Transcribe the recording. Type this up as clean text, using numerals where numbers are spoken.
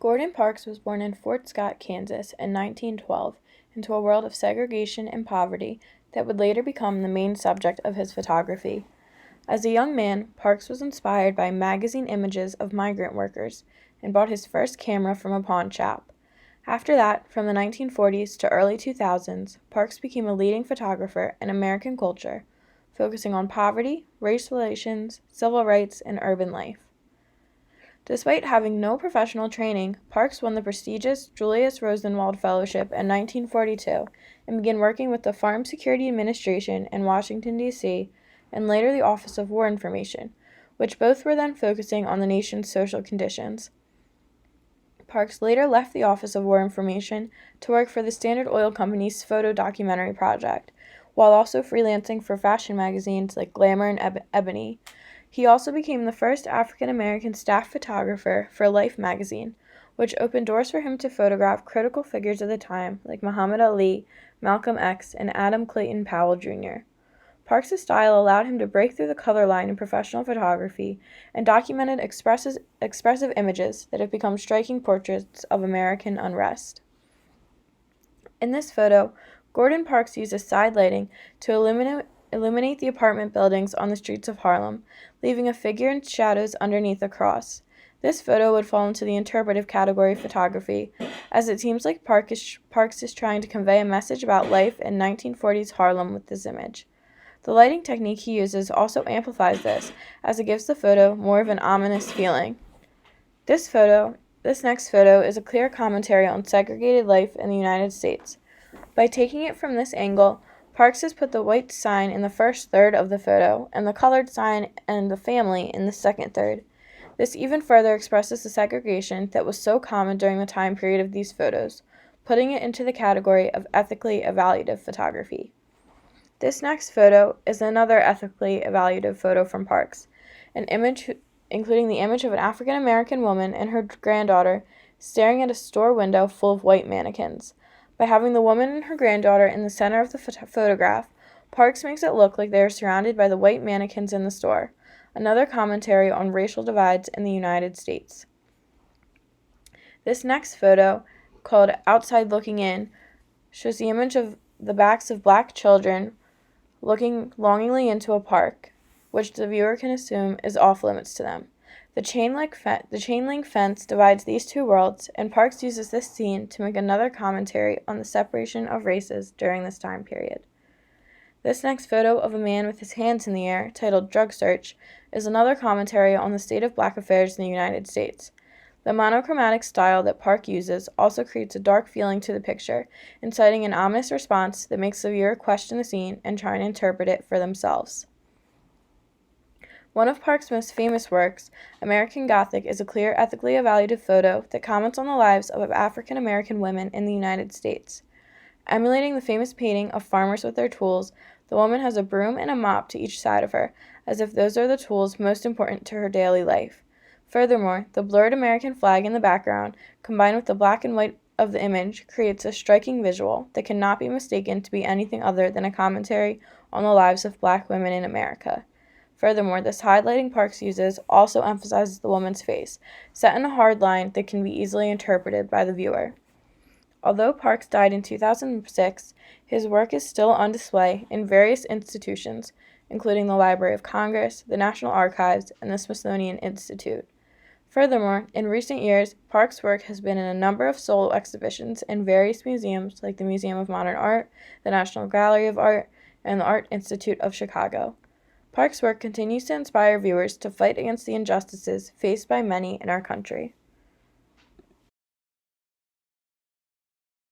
Gordon Parks was born in Fort Scott, Kansas in 1912 into a world of segregation and poverty that would later become the main subject of his photography. As a young man, Parks was inspired by magazine images of migrant workers and bought his first camera from a pawn shop. After that, from the 1940s to early 2000s, Parks became a leading photographer in American culture, focusing on poverty, race relations, civil rights, and urban life. Despite having no professional training, Parks won the prestigious Julius Rosenwald Fellowship in 1942 and began working with the Farm Security Administration in Washington, D.C., and later the Office of War Information, which both were then focusing on the nation's social conditions. Parks later left the Office of War Information to work for the Standard Oil Company's photo documentary project, while also freelancing for fashion magazines like Glamour and Ebony. He also became the first African-American staff photographer for Life magazine, which opened doors for him to photograph critical figures of the time like Muhammad Ali, Malcolm X, and Adam Clayton Powell Jr. Parks' style allowed him to break through the color line in professional photography and documented expressive images that have become striking portraits of American unrest. In this photo, Gordon Parks uses side lighting to illuminate the apartment buildings on the streets of Harlem, leaving a figure in shadows underneath a cross. This photo would fall into the interpretive category of photography, as it seems like Parks is trying to convey a message about life in 1940s Harlem with this image. The lighting technique he uses also amplifies this, as it gives the photo more of an ominous feeling. This next photo is a clear commentary on segregated life in the United States. By taking it from this angle, Parks has put the white sign in the first third of the photo and the colored sign and the family in the second third. This even further expresses the segregation that was so common during the time period of these photos, putting it into the category of ethically evaluative photography. This next photo is another ethically evaluative photo from Parks, an image including the image of an African-American woman and her granddaughter staring at a store window full of white mannequins. By having the woman and her granddaughter in the center of the photograph, Parks makes it look like they are surrounded by the white mannequins in the store, another commentary on racial divides in the United States. This next photo, called Outside Looking In, shows the image of the backs of black children looking longingly into a park, which the viewer can assume is off limits to them. The chain link fence divides these two worlds, and Parks uses this scene to make another commentary on the separation of races during this time period. This next photo of a man with his hands in the air, titled Drug Search, is another commentary on the state of black affairs in the United States. The monochromatic style that Park uses also creates a dark feeling to the picture, inciting an ominous response that makes the viewer question the scene and try and interpret it for themselves. One of Park's most famous works, American Gothic, is a clear, ethically evaluative photo that comments on the lives of African American women in the United States. Emulating the famous painting of farmers with their tools, the woman has a broom and a mop to each side of her, as if those are the tools most important to her daily life. Furthermore, the blurred American flag in the background, combined with the black and white of the image, creates a striking visual that cannot be mistaken to be anything other than a commentary on the lives of black women in America. Furthermore, this highlighting Parks uses also emphasizes the woman's face, set in a hard line that can be easily interpreted by the viewer. Although Parks died in 2006, his work is still on display in various institutions, including the Library of Congress, the National Archives, and the Smithsonian Institute. Furthermore, in recent years, Parks' work has been in a number of solo exhibitions in various museums like the Museum of Modern Art, the National Gallery of Art, and the Art Institute of Chicago. Parks' work continues to inspire viewers to fight against the injustices faced by many in our country.